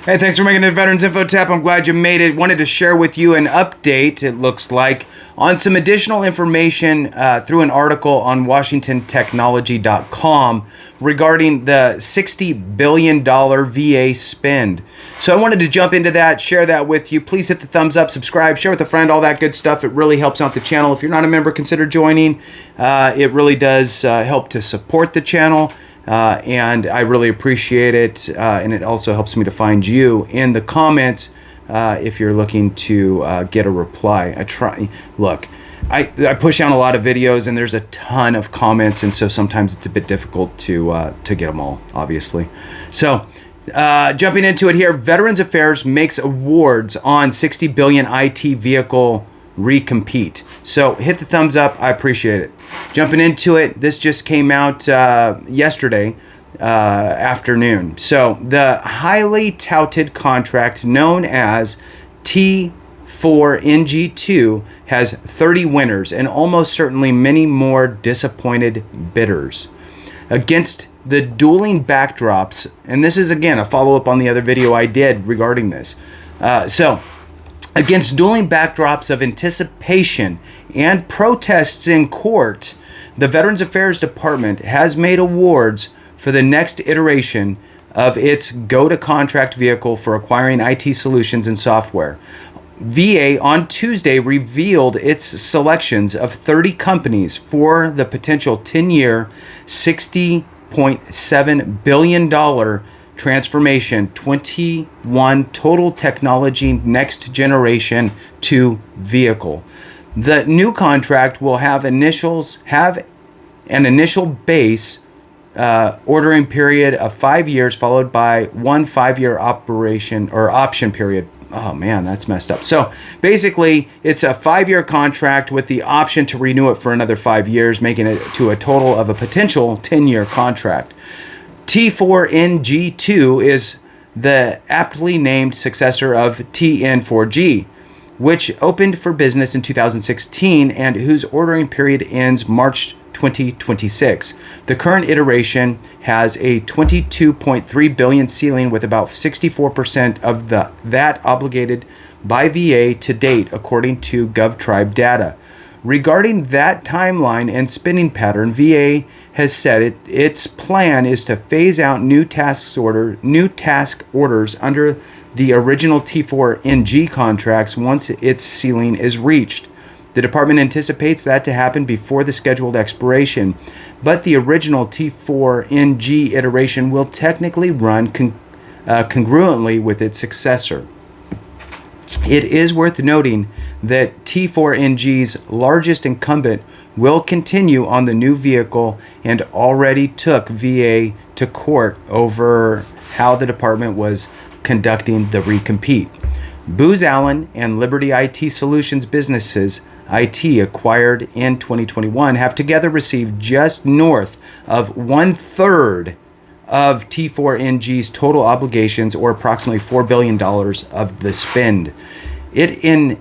Hey, thanks for making it Veterans Info Tap. I'm glad you made it. Wanted to share with you an update, it looks like, on some additional information through an article on WashingtonTechnology.com regarding the $60 billion VA spend. So I wanted to jump into that, share that with you. Please hit the thumbs up, subscribe, share with a friend, all that good stuff. It really helps out the channel. If you're not a member, consider joining. It really does help to support the channel. And I really appreciate it, and it also helps me to find you in the comments if you're looking to get a reply. I push out a lot of videos, and there's a ton of comments, and so sometimes it's a bit difficult to get them all, obviously. So jumping into it here, Veterans Affairs makes awards on $60 billion IT vehicle recompete. So hit the thumbs up. I appreciate it. Jumping into it, this just came out yesterday afternoon. So the highly touted contract known as T4NG2 has 30 winners and almost certainly many more disappointed bidders. Against the dueling backdrops, and this is again a follow-up on the other video I did regarding this. Against dueling backdrops of anticipation and protests in court, the Veterans Affairs Department has made awards for the next iteration of its go-to-contract vehicle for acquiring IT solutions and software. VA on Tuesday revealed its selections of 30 companies for the potential 10-year, $60.7 billion transformation 21 total technology next generation 2 vehicle. The new contract will have an initial base ordering period of 5 years followed by 1 5-year operation or option period. Oh man, that's messed up. So basically it's a 5-year contract with the option to renew it for another 5 years, making it to a total of a potential 10-year contract. T4NG2 is the aptly named successor of TN4G, which opened for business in 2016 and whose ordering period ends March 2026. The current iteration has a $22.3 billion ceiling with about 64% of that obligated by VA to date, according to GovTribe data. Regarding that timeline and spending pattern, VA has said its plan is to phase out new task orders under the original T4NG contracts once its ceiling is reached. The department anticipates that to happen before the scheduled expiration, but the original T4NG iteration will technically run congruently with its successor. It is worth noting that T4NG's largest incumbent will continue on the new vehicle and already took VA to court over how the department was conducting the recompete. Booz Allen and Liberty IT Solutions businesses, IT acquired in 2021, have together received just north of 1/3 of T4NG's total obligations, or approximately $4 billion of the spend. In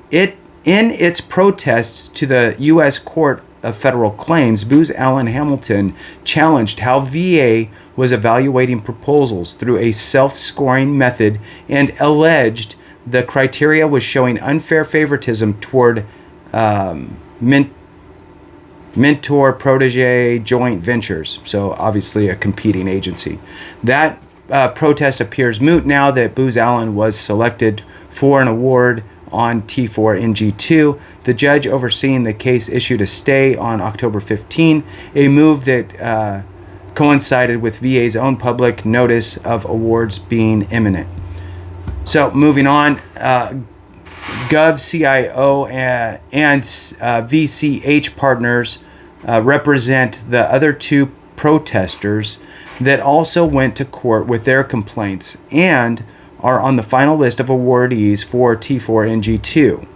its protests to the U.S. Court of Federal Claims, Booz Allen Hamilton challenged how VA was evaluating proposals through a self-scoring method and alleged the criteria was showing unfair favoritism toward mentor-protege joint ventures, so obviously a competing agency. That protest appears moot now that Booz Allen was selected for an award on T4NG2. The judge overseeing the case issued a stay on October 15, a move that coincided with VA's own public notice of awards being imminent. So moving on, Gov CIO and VCH partners represent the other two protesters that also went to court with their complaints and are on the final list of awardees for T4NG2.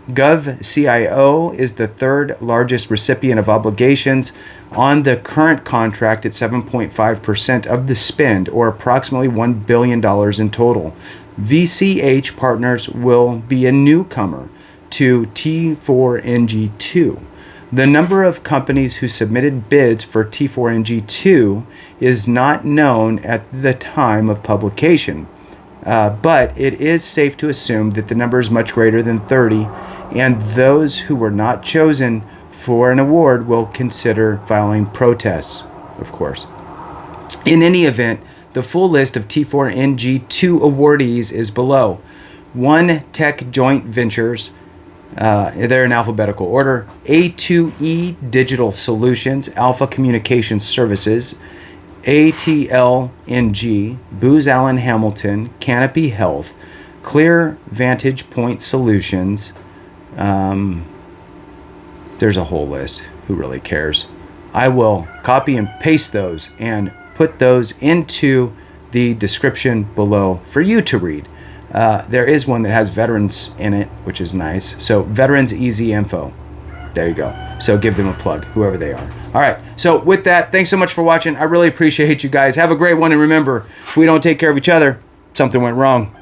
Gov CIO is the third largest recipient of obligations on the current contract at 7.5% of the spend, or approximately $1 billion in total. VCH partners will be a newcomer to T4NG2. The number of companies who submitted bids for T4NG2 is not known at the time of publication. but it is safe to assume that the number is much greater than 30, and those who were not chosen for an award will consider filing protests, of course. In any event, the full list of T4NG2 awardees is below. 1 Tech Joint Ventures, they're in alphabetical order. A2E Digital Solutions, Alpha Communications Services, ATLNG, Booz Allen Hamilton, Canopy Health, Clear Vantage Point Solutions. There's a whole list. Who really cares? I will copy and paste those and put those into the description below for you to read. There is one that has veterans in it, which is nice. So Veterans Easy Info. There you go. So give them a plug, whoever they are. All right. So with that, thanks so much for watching. I really appreciate you guys. Have a great one. And remember, if we don't take care of each other, something went wrong.